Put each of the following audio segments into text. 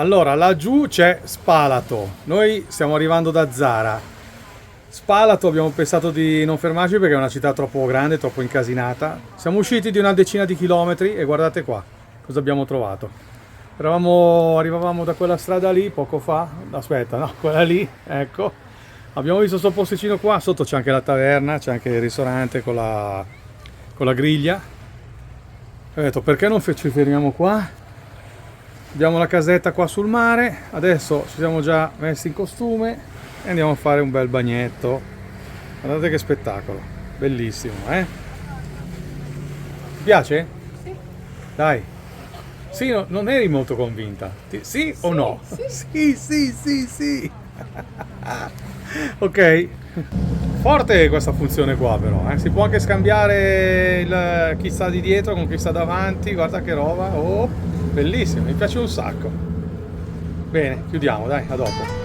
Allora, laggiù c'è Spalato, noi stiamo arrivando da Zara. Spalato abbiamo pensato di non fermarci perché è una città troppo grande, troppo incasinata. Siamo usciti di una decina di chilometri e guardate qua cosa abbiamo trovato. Arrivavamo da quella strada lì poco fa, aspetta, no, quella lì, ecco. Abbiamo visto questo posticino qua, sotto c'è anche la taverna, c'è anche il ristorante con la griglia. Ho detto perché non ci fermiamo qua? Abbiamo la casetta qua sul mare, adesso ci siamo già messi in costume e andiamo a fare un bel bagnetto. Guardate che spettacolo, bellissimo, eh? Ti piace? Sì. Dai. Sì, non eri molto convinta. Sì o no? Sì. Sì. Ok. Forte questa funzione qua però, eh? Si può anche scambiare chi sta di dietro con chi sta davanti, guarda che roba. Oh, bellissimo, mi piace un sacco. Bene, chiudiamo, dai, a dopo.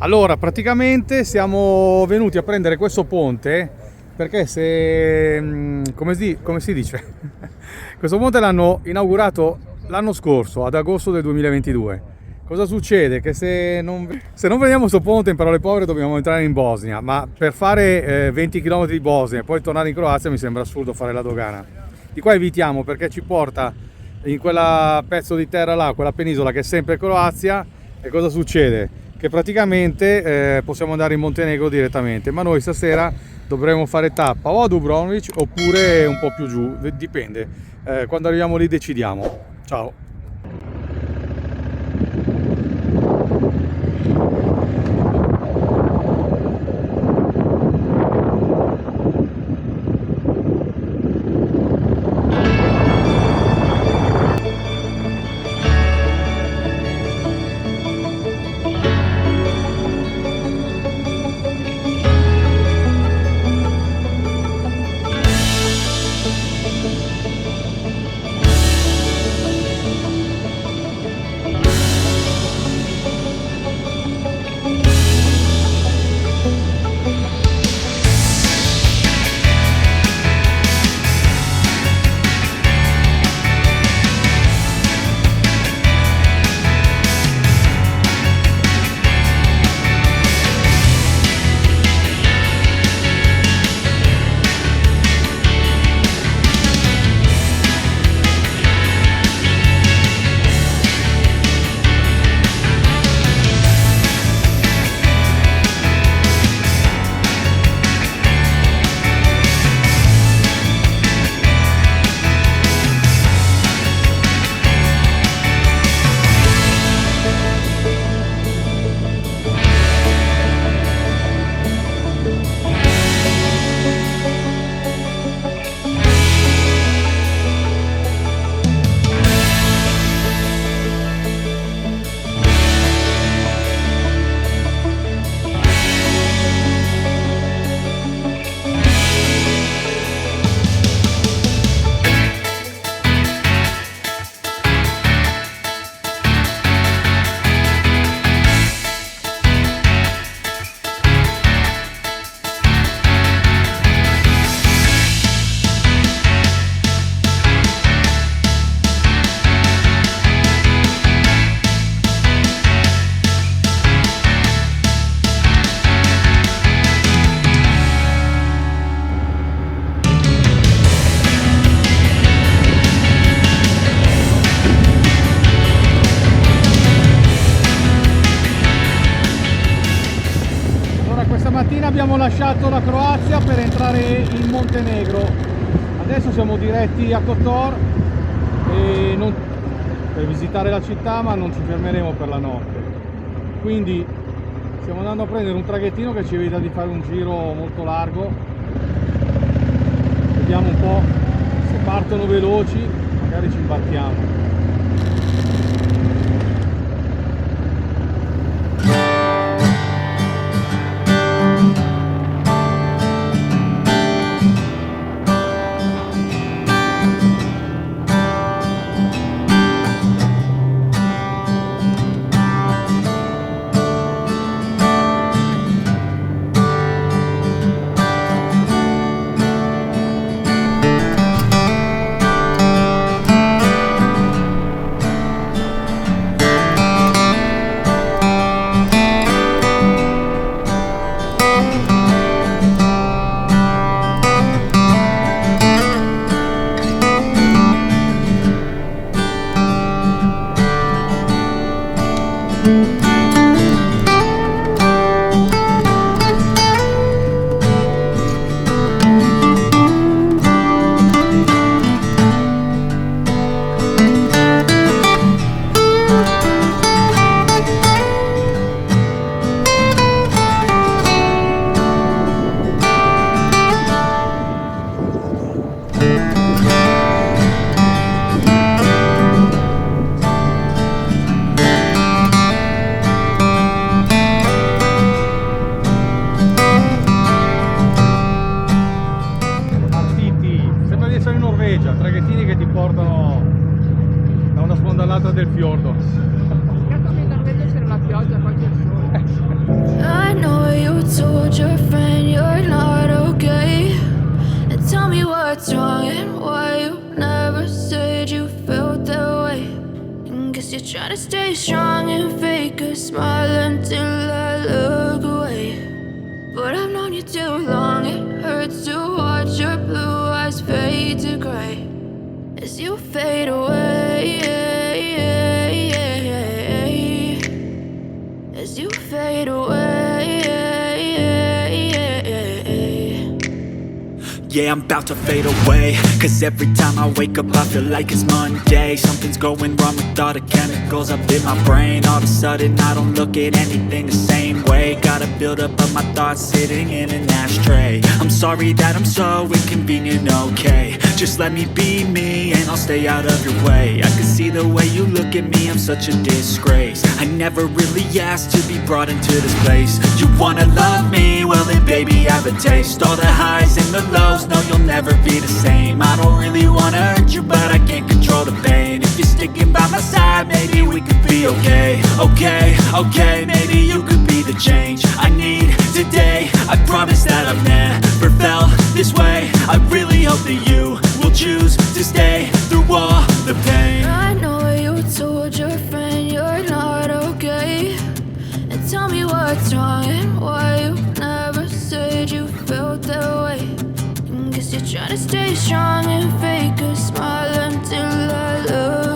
Allora, praticamente siamo venuti a prendere questo ponte perché come si dice? Questo ponte l'hanno inaugurato l'anno scorso, ad agosto del 2022. Cosa succede? Che se non prendiamo questo ponte, in parole povere, dobbiamo entrare in Bosnia, ma per fare 20 km di Bosnia e poi tornare in Croazia mi sembra assurdo fare la dogana. Di qua evitiamo perché ci porta in quella pezzo di terra là, quella penisola che è sempre Croazia. E cosa succede? che praticamente possiamo andare in Montenegro direttamente, ma noi stasera dovremo fare tappa o a Dubrovnik oppure un po' più giù, dipende, quando arriviamo lì decidiamo. Ciao! Abbiamo lasciato la Croazia per entrare in Montenegro. Adesso siamo diretti a Kotor per visitare la città, ma non ci fermeremo per la notte. Quindi stiamo andando a prendere un traghettino che ci evita di fare un giro molto largo. Vediamo un po' se partono veloci, magari ci imbarchiamo. Traghettini che ti portano da una sponda all'altra del fiordo. Peccato che in Norvegia c'era la pioggia, qua c'è il sole. I know you told your friend you're not okay, and tell me what's wrong and why you never said you felt that way. And guess you're trying to stay strong and fake a smile until I look away. But I've known you too long, it hurts to watch your blue eyes fade to gray as you fade away, as you fade Yeah, I'm about to fade away, cause every time I wake up I feel like it's Monday. Something's going wrong with all the chemicals up in my brain. All of a sudden I don't look at anything the same way. Got a buildup of my thoughts sitting in an ashtray. I'm sorry that I'm so inconvenient, okay. Just let me be me and I'll stay out of your way. I can see the way you look at me, I'm such a disgrace. I never really asked to be brought into this place. You wanna love me? Well then baby I have a taste. All the highs and the lows, no you'll never be the same. I don't really wanna hurt you but I can't control the pain. If you're sticking by my side maybe we could be okay. Okay, maybe you could be the change I need today. I promise that I've never felt this way. I really hope that you will choose to stay through all the pain. I know you told your friend you're not okay, and tell me what's wrong and why you never said you felt that way. Guess you're trying to stay strong and fake a smile until I love